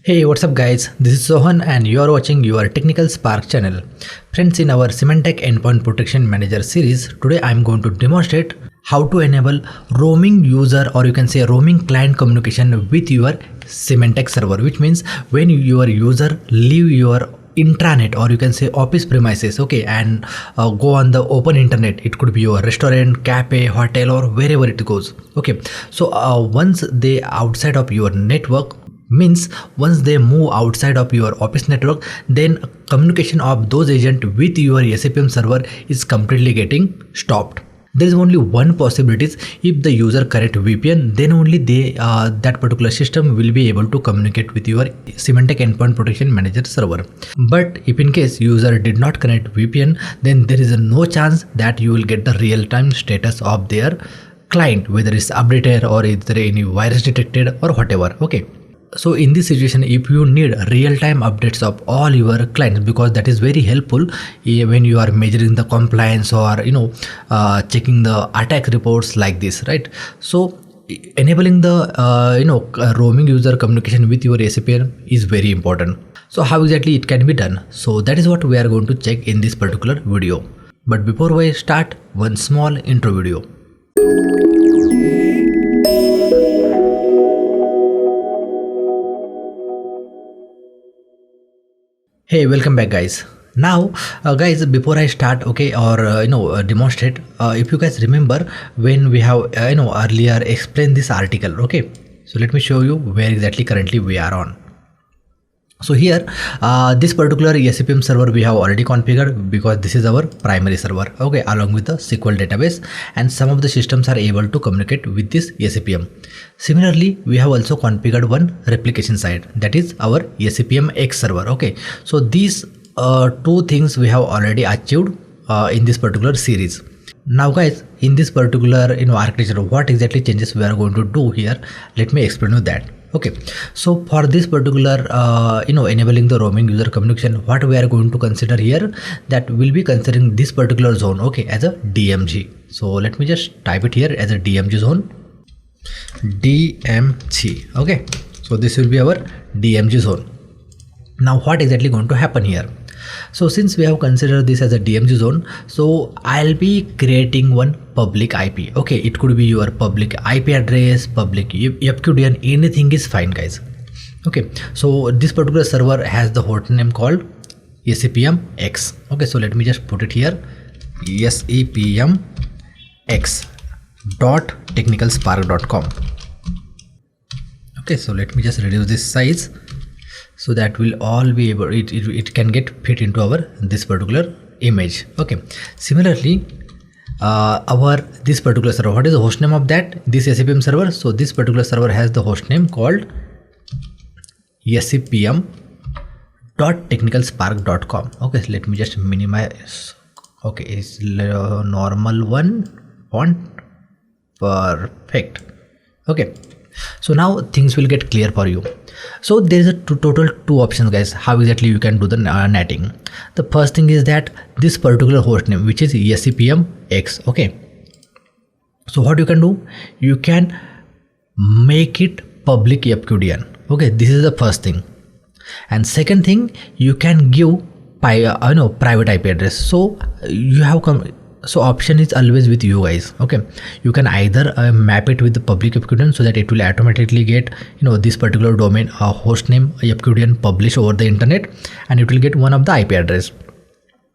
Hey, what's up guys? This is Sohan and you are watching your Technical Spark channel. Friends, in our Symantec Endpoint Protection Manager series, today I am going to demonstrate how to enable roaming user, or you can say roaming client communication with your Symantec server, which means when your user leave your intranet, or you can say office premises, okay, and go on the open internet. It could be your restaurant, cafe, hotel, or wherever it goes. Okay, so once they outside of your network, means once they move outside of your office network, then communication of those agents with your SEPM server is completely getting stopped. There is only one possibility: if the user connect VPN, then only that particular system will be able to communicate with your Symantec Endpoint Protection Manager server. But if in case user did not connect VPN, then there is no chance that you will get the real-time status of their client, whether it's updated or is there any virus detected or whatever. Okay. So in this situation, if you need real-time updates of all your clients, because that is very helpful when you are measuring the compliance or checking the attack reports like this, right? So enabling the roaming user communication with your SEPM is very important. So how exactly it can be done? So that is what we are going to check in this particular video. But before we start, one small intro video. Hey, welcome back guys. Now guys, before I start, okay, or demonstrate, if you guys remember when we have earlier explained this article, okay, so let me show you where exactly currently we are on. So here this particular SEPM server we have already configured, because this is our primary server, okay, along with the SQL database, and some of the systems are able to communicate with this SEPM. Similarly, we have also configured one replication side, that is our SEPM X server. Okay, so these two things we have already achieved in this particular series. Now guys, in this particular architecture, what exactly changes we are going to do here, let me explain you that. Okay, so for this particular enabling the roaming user communication, what we are going to consider here, that will be considering this particular zone, okay, as a DMG. So let me just type it here as a DMG zone, DMG. Okay, so this will be our DMG zone. Now what exactly going to happen here? So since we have considered this as a DMG zone, so I'll be creating one public IP. Okay, it could be your public IP address, public FQDN, anything is fine guys. Okay, so this particular server has the host name called SEPM X. Okay, so let me just put it here, SEPM X .technicalspark.com. Okay, so let me just reduce this size, so that will all be able, it can get fit into our this particular image. Okay, similarly this particular server, what is the host name of that, this SEPM server? So this particular server has the host name called SEPM.technicalspark.com. okay, so let me just minimize. Okay, it's normal one font, perfect. Okay, so now things will get clear for you. So there is a total two options guys, how exactly you can do the netting. The first thing is that this particular host name, which is SEPM X. Okay, so what you can do, you can make it public FQDN. Okay, this is the first thing. And second thing, you can give private IP address. So you have so option is always with you guys. Okay, you can either map it with the public FQDN, so that it will automatically get this particular domain host name FQDN published over the internet, and it will get one of the IP address,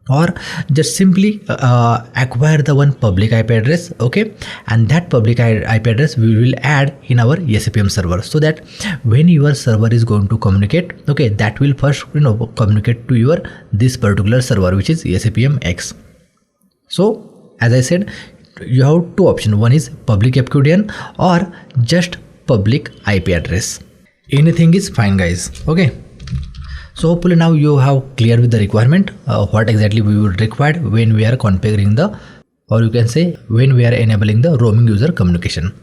or just simply acquire the one public IP address. Okay, and that public IP address we will add in our SEPM server, so that when your server is going to communicate, okay, that will first communicate to your this particular server, which is SEPM X. So as I said, you have two options. One is public FQDN or just public IP address. Anything is fine guys. Okay, so hopefully now you have clear with the requirement what exactly we would require when we are configuring the, or you can say when we are enabling the roaming user communication.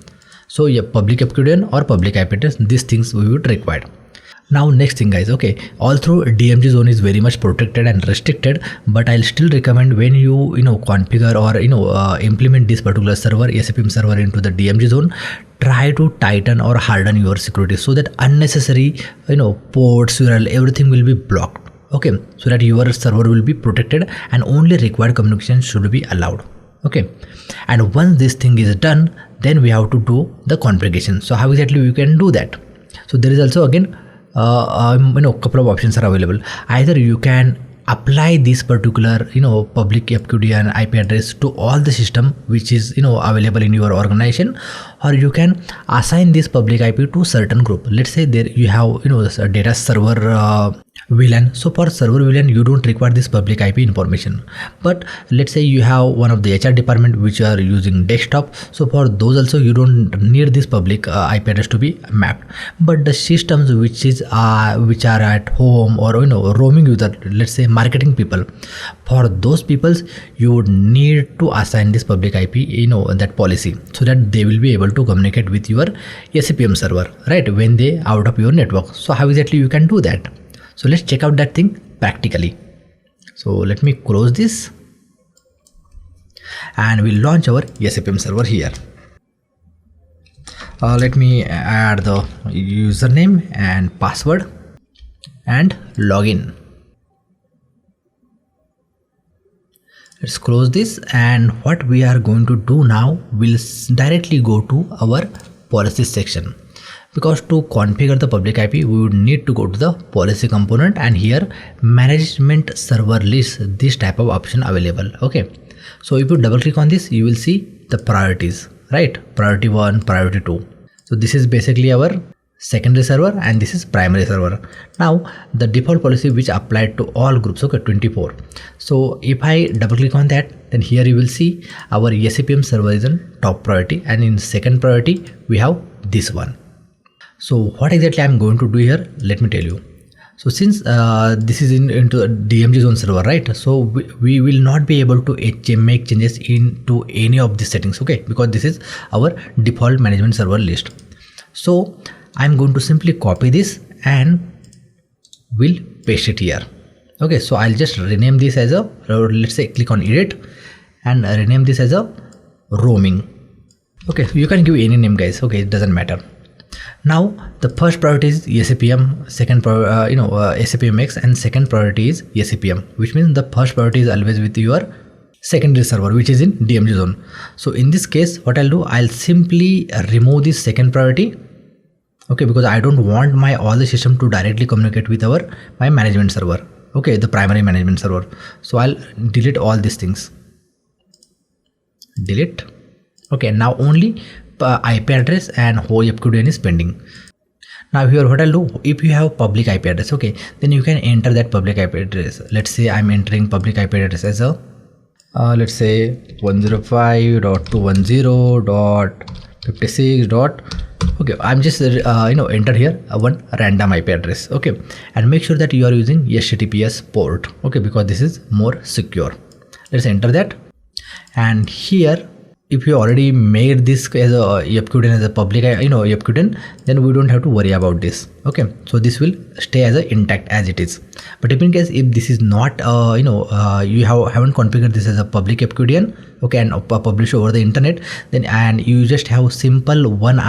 So yeah, public FQDN or public IP address, these things we would require. Now next thing guys, okay, although DMG zone is very much protected and restricted, but I'll still recommend when you configure or implement this particular server, SEPM server into the DMG zone, try to tighten or harden your security so that unnecessary ports, URL, everything will be blocked. Okay, so that your server will be protected and only required communication should be allowed. Okay, and once this thing is done, then we have to do the configuration. So how exactly we can do that? So there is also again couple of options are available. Either you can apply this particular public FQD and IP address to all the system which is available in your organization, or you can assign this public IP to certain group. Let's say there you have a data server VLAN. So for server VLAN you don't require this public IP information, but let's say you have one of the HR department which are using desktop, so for those also you don't need this public IP address to be mapped. But the systems which are at home or roaming user, let's say marketing people, for those peoples you would need to assign this public IP that policy, so that they will be able to communicate with your SEPM server, right, when they out of your network. So how exactly you can do that? So let's check out that thing practically. So let me close this and we'll launch our SEPM server here. Let me add the username and password and login. Let's close this, and what we are going to do now, we'll directly go to our policies section. Because to configure the public IP, we would need to go to the policy component, and here management server list, this type of option available. Okay, so if you double click on this, you will see the priorities, right? Priority 1, priority 2. So this is basically our secondary server and this is primary server. Now the default policy which applied to all groups, okay, 24. So if I double click on that, then here you will see our SEPM server is in top priority, and in second priority we have this one. So what exactly I'm going to do here, let me tell you. So since this is into a DMG zone server, right? So we will not be able to make changes into any of these settings, okay? Because this is our default management server list. So I'm going to simply copy this and we'll paste it here. Okay, so I'll just rename this as a, let's say click on edit and rename this as a roaming. Okay, so you can give any name guys, okay, it doesn't matter. Now the first priority is SEPM, second SEPMX, and second priority is SEPM, which means the first priority is always with your secondary server which is in DMG zone. So in this case what I'll do, I'll simply remove this second priority, okay, because I don't want my all the system to directly communicate with my management server, okay, the primary management server. So I'll delete all these things, delete. Okay, now only IP address and FQDN is pending. Now here what I'll do, if you have public IP address, okay, then you can enter that public IP address. Let's say I'm entering public IP address as a let's say 105.210.56. Okay, I'm just enter here one random IP address, okay, and make sure that you are using HTTPS port, okay, because this is more secure. Let's enter that, and here if you already made this as a FQDN as a public FQDN, then we don't have to worry about this. Okay, so this will stay as a intact as it is. But if in case if this is not you haven't configured this as a public FQDN, okay, and publish over the internet, then and you just have simple one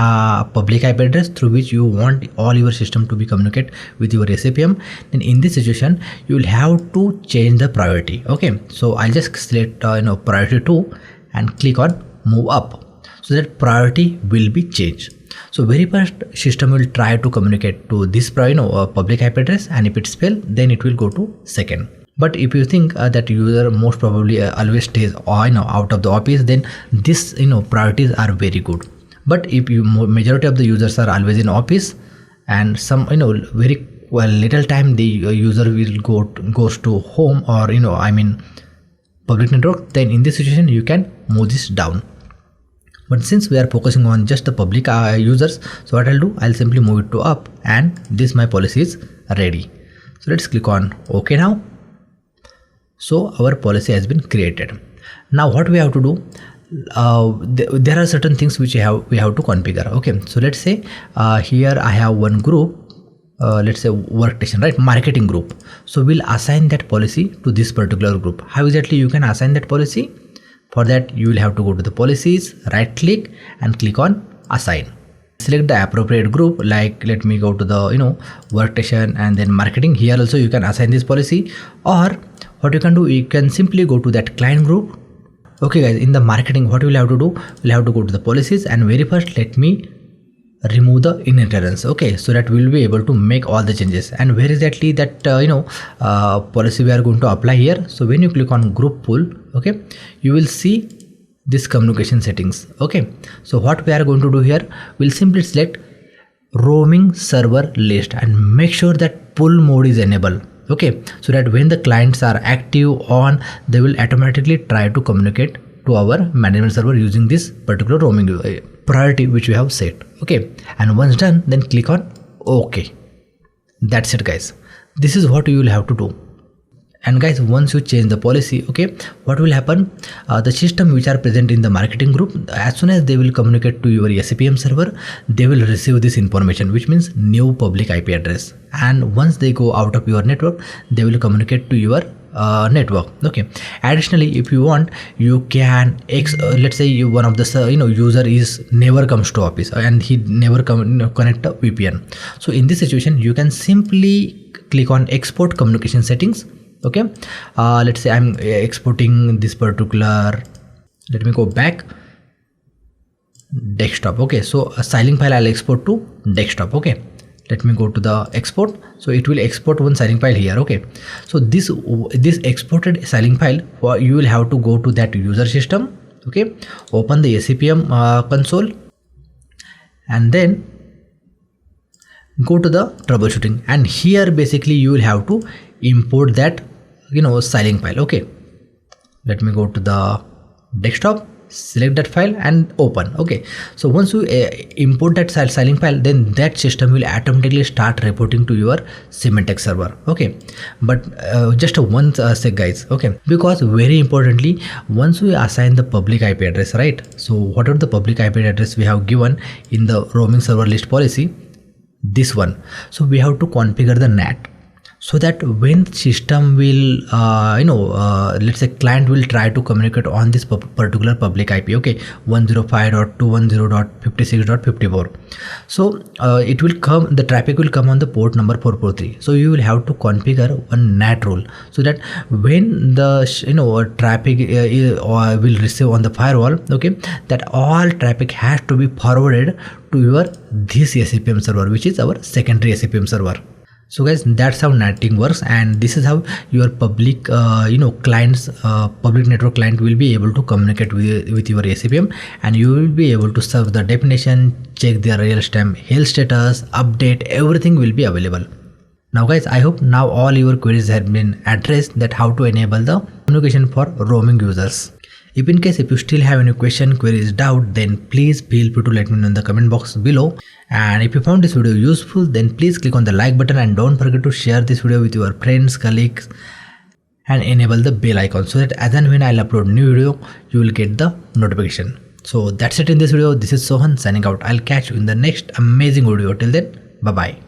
public IP address through which you want all your system to be communicate with your SEPM, then in this situation you will have to change the priority. Okay, so I'll just select priority 2 and click on move up, so that priority will be changed. So very first system will try to communicate to this public IP address, and if it's fail, then it will go to second. But if you think that user most probably always stays out of the office, then this priorities are very good. But if you majority of the users are always in office, and some very little time the user will goes to home or public network, then in this situation you can move this down. But since we are focusing on just the public users, so what I'll do, I'll simply move it to up, and this my policy is ready. So let's click on OK now. So our policy has been created. Now what we have to do, there are certain things which we have to configure. Okay, so let's say here I have one group let's say workstation, right? Marketing group. So we'll assign that policy to this particular group. How exactly you can assign that policy? For that, you will have to go to the policies, right click and click on assign. Select the appropriate group, like let me go to the workstation and then marketing. Here also you can assign this policy, or what you can do, you can simply go to that client group. Okay guys, in the marketing, what we'll have to do, we'll have to go to the policies, and very first let me remove the inheritance. Okay, so that we'll be able to make all the changes. And where exactly that policy we are going to apply here? So when you click on group pool, okay, you will see this communication settings. Okay, so what we are going to do here, we'll simply select roaming server list and make sure that pull mode is enabled. Okay, so that when the clients are active on, they will automatically try to communicate to our management server using this particular roaming priority which we have set. Okay, and once done, then click on OK. That's it guys, this is what you will have to do. And guys, once you change the policy, okay, what will happen, the system which are present in the marketing group, as soon as they will communicate to your SEPM server, they will receive this information, which means new public IP address. And once they go out of your network, they will communicate to your network. Okay, additionally, if you want, you can let's say one of the user is never comes to office and he never connect a VPN. So in this situation, you can simply click on export communication settings. Okay, let's say I'm exporting this particular, let me go back, desktop. Okay, so a styling file I'll export to desktop. Okay, let me go to the export. So it will export one styling file here. Okay, so this exported styling file, you will have to go to that user system. Okay, open the SEPM console and then go to the troubleshooting, and here basically you will have to import that styling file. Okay, let me go to the desktop, select that file and open. Okay, so once you import that styling file, then that system will automatically start reporting to your Symantec server. Okay, but just one sec guys. Okay, because very importantly, once we assign the public IP address, right? So whatever the public IP address we have given in the roaming server list policy, this one, so we have to configure the NAT, so that when system will let's say client will try to communicate on this particular public IP, okay, 105.210.56.54, so it will come, the traffic will come on the port number 443. So you will have to configure one NAT rule, so that when the traffic will receive on the firewall, okay, that all traffic has to be forwarded to your this SEPM server, which is our secondary SEPM server. So guys, that's how NATing works, and this is how your public clients, public network client will be able to communicate with your SEPM, and you will be able to serve the definition, check their real-time health status, update, everything will be available. Now guys, I hope now all your queries have been addressed, that how to enable the communication for roaming users. If in case if you still have any question, queries, doubt, then please feel free to let me know in the comment box below. And if you found this video useful, then please click on the like button and don't forget to share this video with your friends, colleagues, and enable the bell icon, so that as and when I'll upload new video, you will get the notification. So that's it in this video. This is Sohan signing out. I'll catch you in the next amazing video. Till then, bye bye.